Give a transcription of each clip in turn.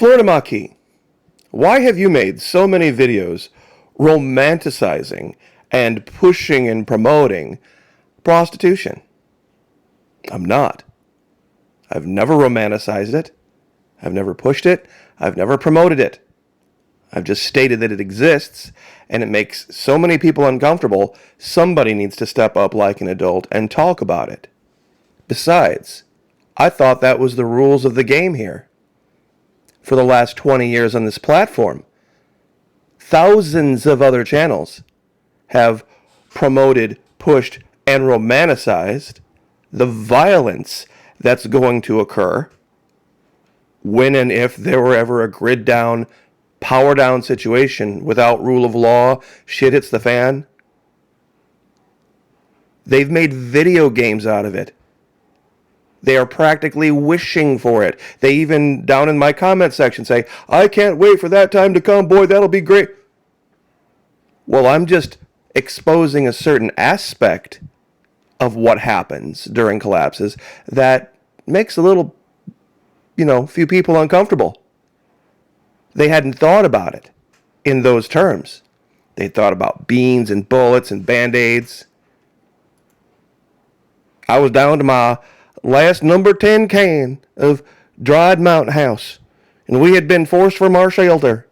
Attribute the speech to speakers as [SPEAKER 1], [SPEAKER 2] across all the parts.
[SPEAKER 1] Florida Maquis, why have you made so many videos romanticizing and pushing and promoting prostitution? I'm not. I've never romanticized it. I've never pushed it. I've never promoted it. I've just stated that it exists, and it makes so many people uncomfortable, somebody needs to step up like an adult and talk about it. Besides, I thought that was the rules of the game here. For the last 20 years on this platform, thousands of other channels have promoted, pushed, and romanticized the violence that's going to occur when and if there were ever a grid down, power down situation without rule of law, shit hits the fan. They've made video games out of it. They are practically wishing for it. They even, down in my comment section, say, I can't wait for that time to come. Boy, that'll be great. Well, I'm just exposing a certain aspect of what happens during collapses that makes a little, few people uncomfortable. They hadn't thought about it in those terms. They thought about beans and bullets and Band-Aids. I was down to my last number 10 can of dried Mountain House, and we had been forced from our shelter.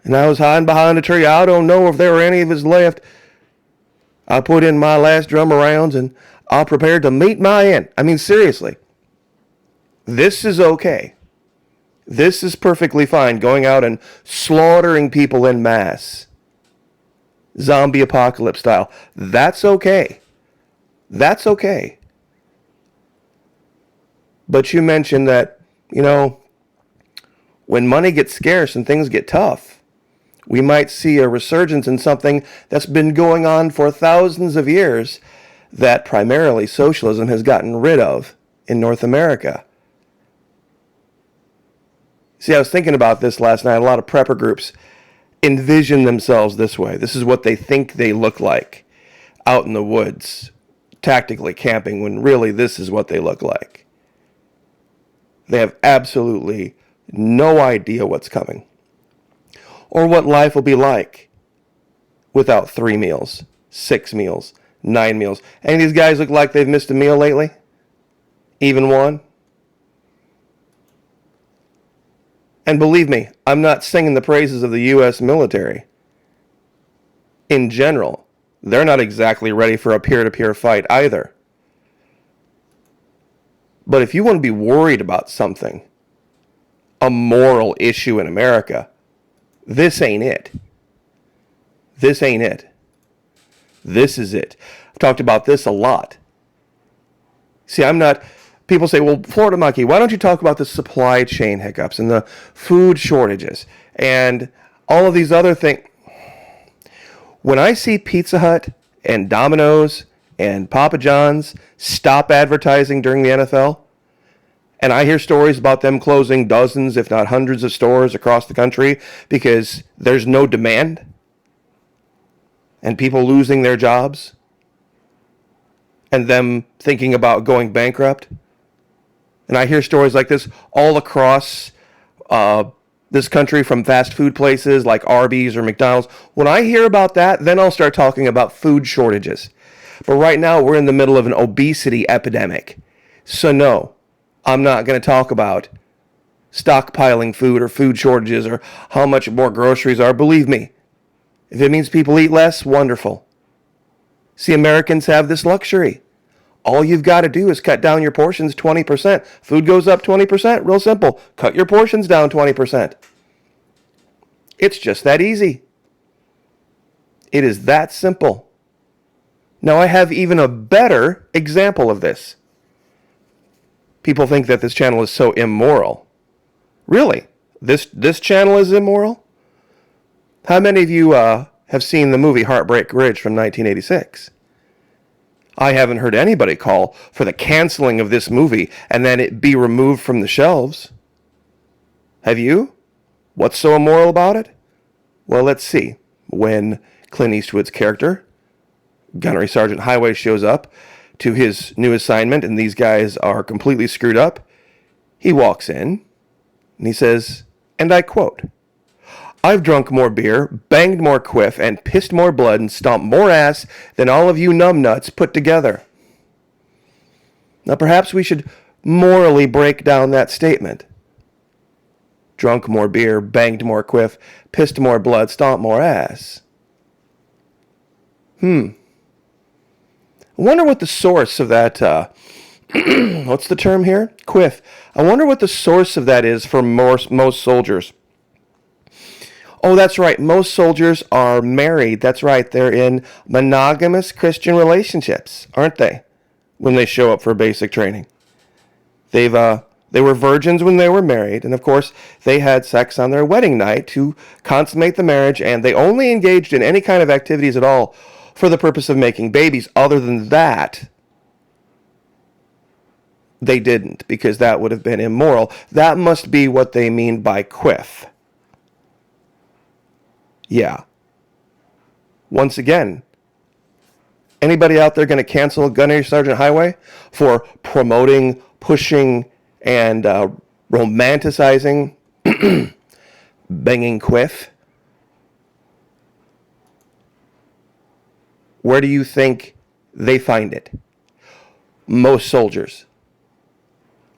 [SPEAKER 1] And I was hiding behind a tree. I don't know if there were any of us left. I put in my last drum of rounds, and I prepared to meet my end. I mean, seriously. This is okay. This is perfectly fine, going out and slaughtering people en masse. Zombie apocalypse style. That's okay. That's okay. But you mentioned that, when money gets scarce and things get tough, we might see a resurgence in something that's been going on for thousands of years that primarily socialism has gotten rid of in North America. See, I was thinking about this last night. A lot of prepper groups envision themselves this way. This is what they think they look like out in the woods, tactically camping, when really this is what they look like. They have absolutely no idea what's coming or what life will be like without 3 meals, 6 meals, 9 meals. Any of these guys look like they've missed a meal lately? Even one? And believe me, I'm not singing the praises of the U.S. military. In general, they're not exactly ready for a peer-to-peer fight either. But if you want to be worried about something, a moral issue in America, this ain't it. This ain't it. This is it. I've talked about this a lot. See, people say, well, Florida Maquis, why don't you talk about the supply chain hiccups and the food shortages and all of these other things? When I see Pizza Hut and Domino's and Papa John's stop advertising during the NFL, and I hear stories about them closing dozens, if not hundreds of stores across the country because there's no demand and people losing their jobs and them thinking about going bankrupt. And I hear stories like this all across this country from fast food places like Arby's or McDonald's. When I hear about that, then I'll start talking about food shortages. But right now, we're in the middle of an obesity epidemic. So no, I'm not going to talk about stockpiling food or food shortages or how much more groceries are. Believe me, if it means people eat less, wonderful. See, Americans have this luxury. All you've got to do is cut down your portions 20%. Food goes up 20%. Real simple. Cut your portions down 20%. It's just that easy. It is that simple. Now, I have even a better example of this. People think that this channel is so immoral. Really? This channel is immoral? How many of you have seen the movie Heartbreak Ridge from 1986? I haven't heard anybody call for the canceling of this movie and then it be removed from the shelves. Have you? What's so immoral about it? Well, let's see. When Clint Eastwood's character, Gunnery Sergeant Highway, shows up to his new assignment and these guys are completely screwed up, he walks in and he says, And I quote, I've drunk more beer, banged more quiff, and pissed more blood and stomped more ass than all of you numbnuts put together. Now perhaps we should morally break down that statement. Drunk more beer, banged more quiff, pissed more blood, stomped more ass. I wonder what the source of that, what's the term here? Quiff. I wonder what the source of that is for most soldiers. Oh, that's right. Most soldiers are married. That's right. They're in monogamous Christian relationships, aren't they? When they show up for basic training. They were virgins when they were married, and of course, they had sex on their wedding night to consummate the marriage, and they only engaged in any kind of activities at all for the purpose of making babies. Other than that, they didn't, because that would have been immoral. That must be what they mean by quiff. Yeah. Once again, anybody out there going to cancel Gunnery Sergeant Highway for promoting, pushing, and romanticizing banging quiff? Where do you think they find it? Most soldiers.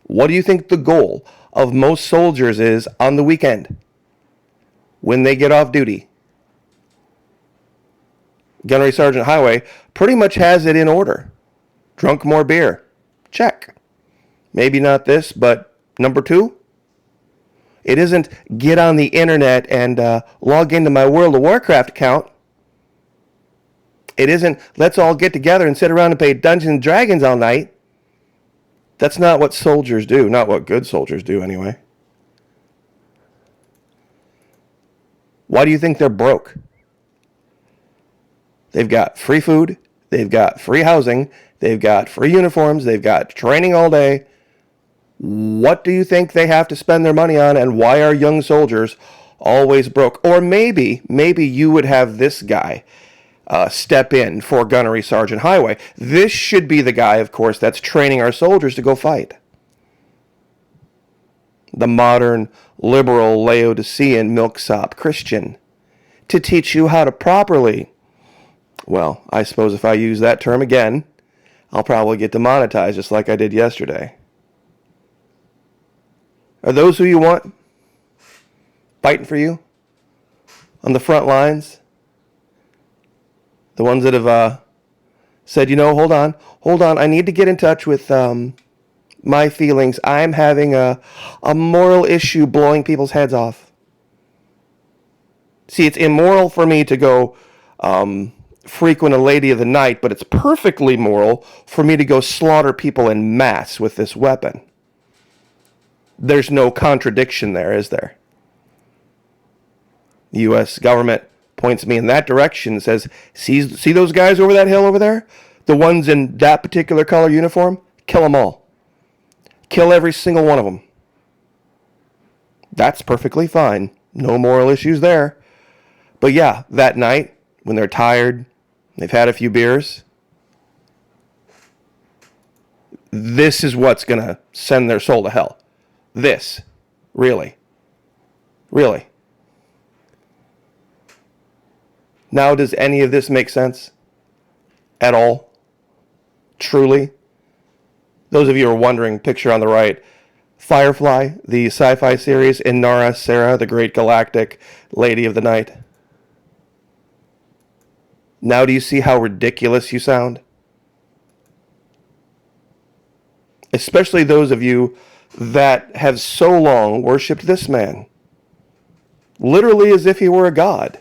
[SPEAKER 1] What do you think the goal of most soldiers is on the weekend when they get off duty? Gunnery Sergeant Highway pretty much has it in order. Drunk more beer. Check. Maybe not this, but number 2. It isn't get on the internet and log into my World of Warcraft account. It isn't let's all get together and sit around and play Dungeons and Dragons all night. That's not what soldiers do. Not what good soldiers do, anyway. Why do you think they're broke? They've got free food. They've got free housing. They've got free uniforms. They've got training all day. What do you think they have to spend their money on, and why are young soldiers always broke? Or maybe you would have this guy step in for Gunnery Sergeant Highway. This should be the guy, of course, that's training our soldiers to go fight. The modern, liberal, Laodicean, milksop Christian. To teach you how to properly, well, I suppose if I use that term again, I'll probably get demonetized just like I did yesterday. Are those who you want fighting for you on the front lines? The ones that have said, hold on, I need to get in touch with my feelings. I'm having a moral issue blowing people's heads off. See, it's immoral for me to go frequent a lady of the night, but it's perfectly moral for me to go slaughter people en masse with this weapon. There's no contradiction there, is there? The U.S. government points me in that direction and says, see those guys over that hill over there? The ones in that particular color uniform? Kill them all. Kill every single one of them. That's perfectly fine. No moral issues there. But yeah, that night, when they're tired, they've had a few beers, this is what's going to send their soul to hell. This. Really. Really. Now, does any of this make sense? At all? Truly? Those of you who are wondering, picture on the right, Firefly, the sci-fi series, Inara Sarah, the great galactic lady of the night. Now do you see how ridiculous you sound? Especially those of you that have so long worshipped this man. Literally as if he were a god.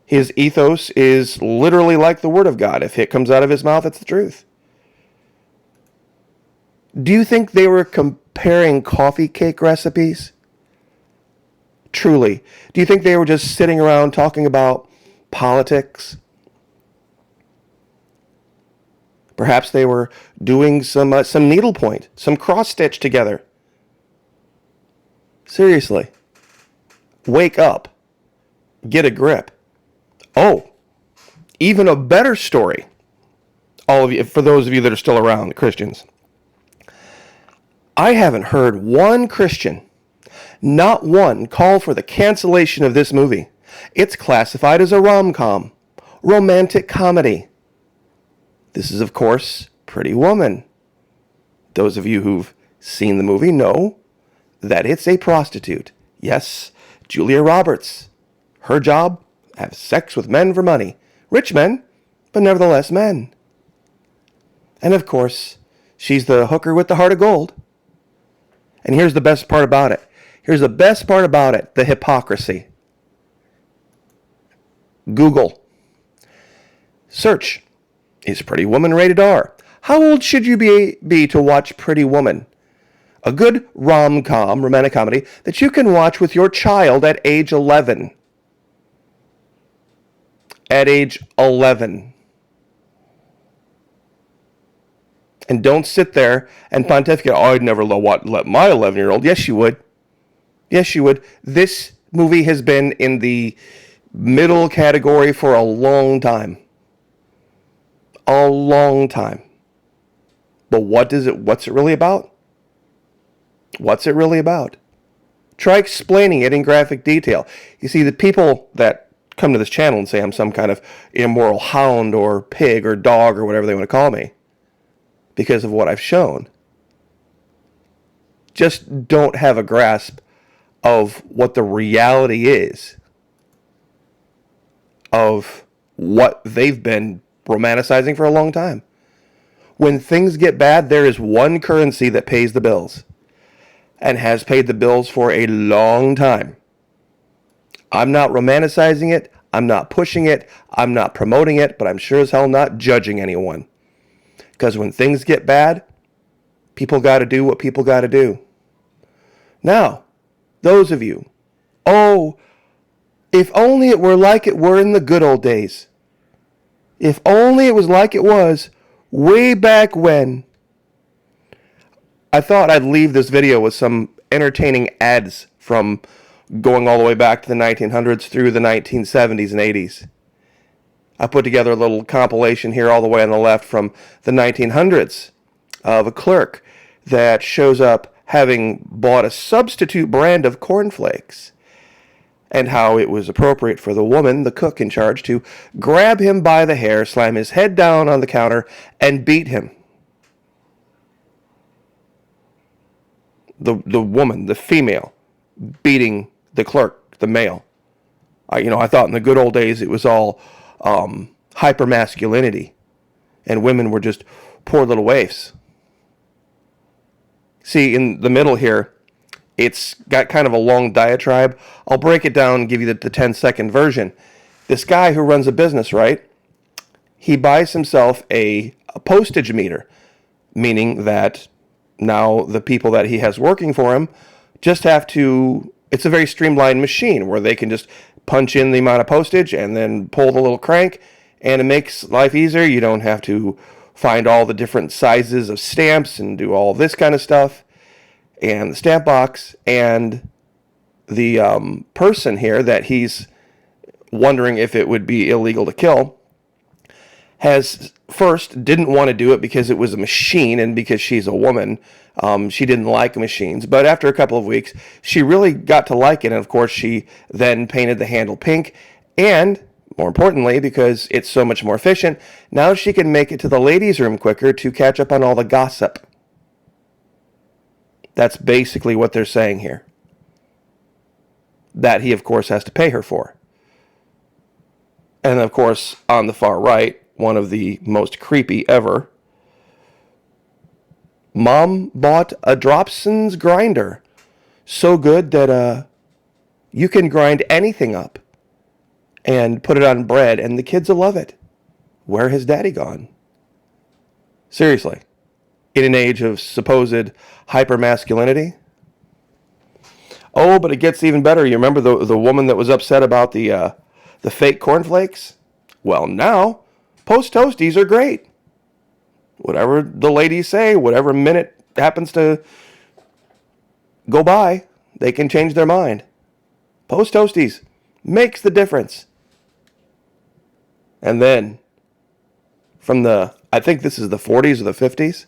[SPEAKER 1] His ethos is literally like the word of God. If it comes out of his mouth, it's the truth. Do you think they were comparing coffee cake recipes? Truly. Do you think they were just sitting around talking about politics? Perhaps they were doing some needlepoint, some cross stitch together. Seriously. Wake up. Get a grip. Oh, even a better story. All of you, for those of you that are still around, the Christians. I haven't heard one Christian, Not one call for the cancellation of this movie. It's classified as a rom-com, romantic comedy. This is, of course, Pretty Woman. Those of you who've seen the movie know that it's a prostitute. Yes, Julia Roberts. Her job? Have sex with men for money. Rich men, but nevertheless men. And of course, she's the hooker with the heart of gold. And here's the best part about it. Here's the best part about it, the hypocrisy. Google. Search. Is Pretty Woman rated R? How old should you be to watch Pretty Woman? A good rom-com, romantic comedy, that you can watch with your child at age 11. At age 11. And don't sit there and pontificate, oh, I'd never let my 11-year-old. Yes, you would. Yes, you would. This movie has been in the middle category for a long time. A long time. But what's it really about? What's it really about? Try explaining it in graphic detail. You see, the people that come to this channel and say I'm some kind of immoral hound or pig or dog or whatever they want to call me because of what I've shown, just don't have a grasp of what the reality is of what they've been romanticizing for a long time. When things get bad, there is one currency that pays the bills and has paid the bills for a long time. I'm not romanticizing it. I'm not pushing it. I'm not promoting it, but I'm sure as hell not judging anyone. Because when things get bad, people got to do what people got to do. Now, those of you, oh, if only it were like it were in the good old days. If only it was like it was way back when. I thought I'd leave this video with some entertaining ads from going all the way back to the 1900s through the 1970s and 80s. I put together a little compilation here all the way on the left from the 1900s of a clerk that shows up having bought a substitute brand of cornflakes, and how it was appropriate for the woman, the cook in charge, to grab him by the hair, slam his head down on the counter, and beat him. The woman, the female, beating the clerk, the male. I thought in the good old days it was all hyper-masculinity, and women were just poor little waifs. See, in the middle here, it's got kind of a long diatribe. I'll break it down and give you the 10-second version. This guy who runs a business, right? He buys himself a postage meter, meaning that now the people that he has working for him just have to, it's a very streamlined machine where they can just punch in the amount of postage and then pull the little crank, and it makes life easier. You don't have to find all the different sizes of stamps and do all this kind of stuff. And the stamp box, and the person here that he's wondering if it would be illegal to kill has first didn't want to do it because it was a machine, and because she's a woman, she didn't like machines. But after a couple of weeks, she really got to like it, and of course she then painted the handle pink, and more importantly, because it's so much more efficient, now she can make it to the ladies' room quicker to catch up on all the gossip. That's basically what they're saying here. That he, of course, has to pay her for. And, of course, on the far right, one of the most creepy ever, Mom bought a Dropson's grinder. So good that you can grind anything up and put it on bread, and the kids will love it. Where has Daddy gone? Seriously. In an age of supposed hyper-masculinity? Oh, but it gets even better. You remember the woman that was upset about the fake cornflakes? Well, now, Post Toasties are great. Whatever the ladies say, whatever minute happens to go by, they can change their mind. Post Toasties makes the difference. And then, from I think this is the 40s or the 50s,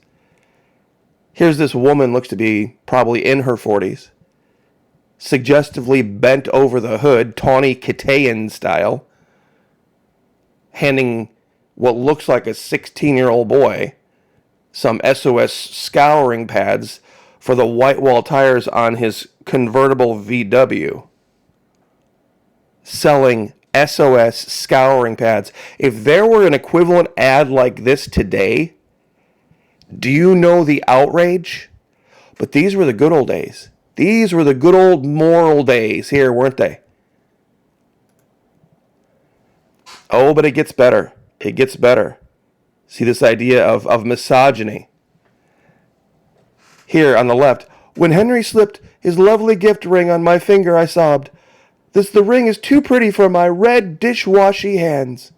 [SPEAKER 1] here's this woman, looks to be probably in her 40s, suggestively bent over the hood, Tawny Kitaen style, handing what looks like a 16-year-old boy some SOS scouring pads for the white wall tires on his convertible VW. Selling SOS scouring pads. If there were an equivalent ad like this today, do you know the outrage? But these were the good old days. These were the good old moral days here, weren't they? Oh, but it gets better. It gets better. See this idea of misogyny. Here on the left, when Henry slipped his lovely gift ring on my finger, I sobbed, the ring is too pretty for my red dishwashy hands.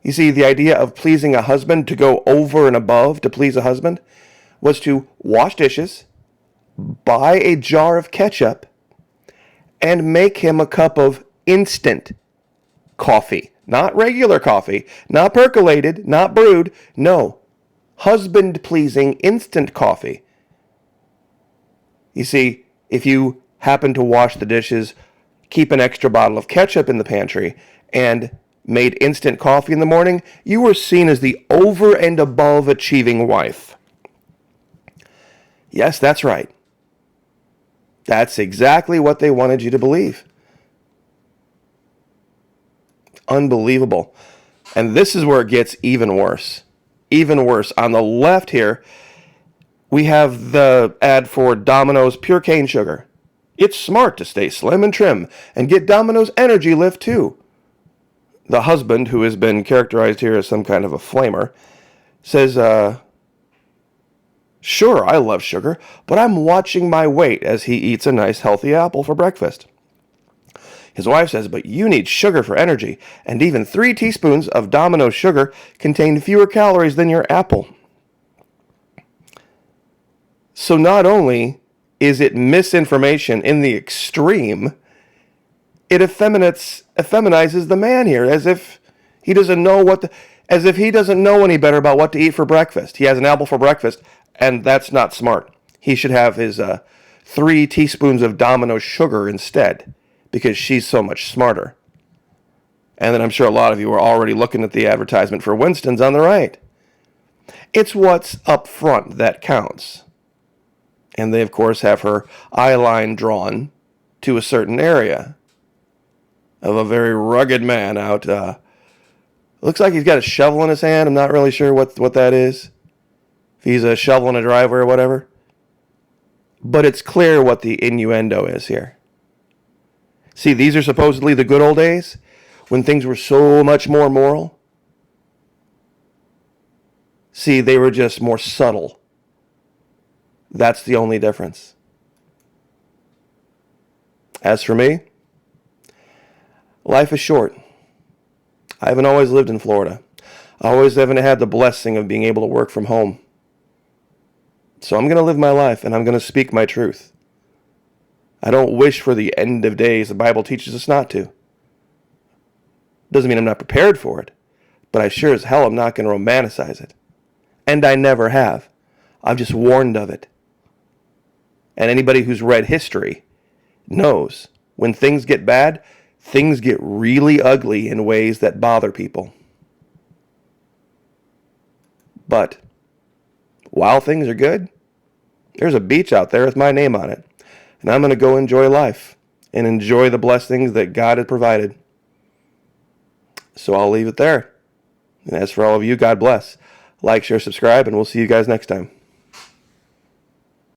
[SPEAKER 1] You see, the idea of pleasing a husband, to go over and above to please a husband, was to wash dishes, buy a jar of ketchup, and make him a cup of instant coffee. Not regular coffee, not percolated, not brewed. No, husband-pleasing instant coffee. You see, if you happen to wash the dishes, keep an extra bottle of ketchup in the pantry, and made instant coffee in the morning, you were seen as the over and above achieving wife. Yes, that's right. That's exactly what they wanted you to believe. Unbelievable. And this is where it gets even worse. Even worse. On the left here, we have the ad for Domino's Pure Cane Sugar. It's smart to stay slim and trim and get Domino's Energy Lift too. The husband, who has been characterized here as some kind of a flamer, says, sure, I love sugar, but I'm watching my weight as he eats a nice healthy apple for breakfast. His wife says, but you need sugar for energy, and even 3 teaspoons of Domino's sugar contain fewer calories than your apple. So not only is it misinformation in the extreme, it effeminizes the man here, as if he doesn't know any better about what to eat for breakfast. He has an apple for breakfast, and that's not smart. He should have his 3 teaspoons of Domino's sugar instead, because she's so much smarter. And then I'm sure a lot of you are already looking at the advertisement for Winston's on the right. It's what's up front that counts. And they, of course, have her eye line drawn to a certain area of a very rugged man out. Looks like he's got a shovel in his hand. I'm not really sure what that is. If he's a shovel in a driveway or whatever. But it's clear what the innuendo is here. See, these are supposedly the good old days when things were so much more moral. See, they were just more subtle. That's the only difference. As for me, life is short. I haven't always lived in Florida. I always haven't had the blessing of being able to work from home. So I'm going to live my life, and I'm going to speak my truth. I don't wish for the end of days. The Bible teaches us not to. Doesn't mean I'm not prepared for it, but I sure as hell am not going to romanticize it. And I never have. I've just warned of it. And anybody who's read history knows when things get bad, things get really ugly in ways that bother people. But while things are good, there's a beach out there with my name on it. And I'm going to go enjoy life and enjoy the blessings that God has provided. So I'll leave it there. And as for all of you, God bless. Like, share, subscribe, and we'll see you guys next time.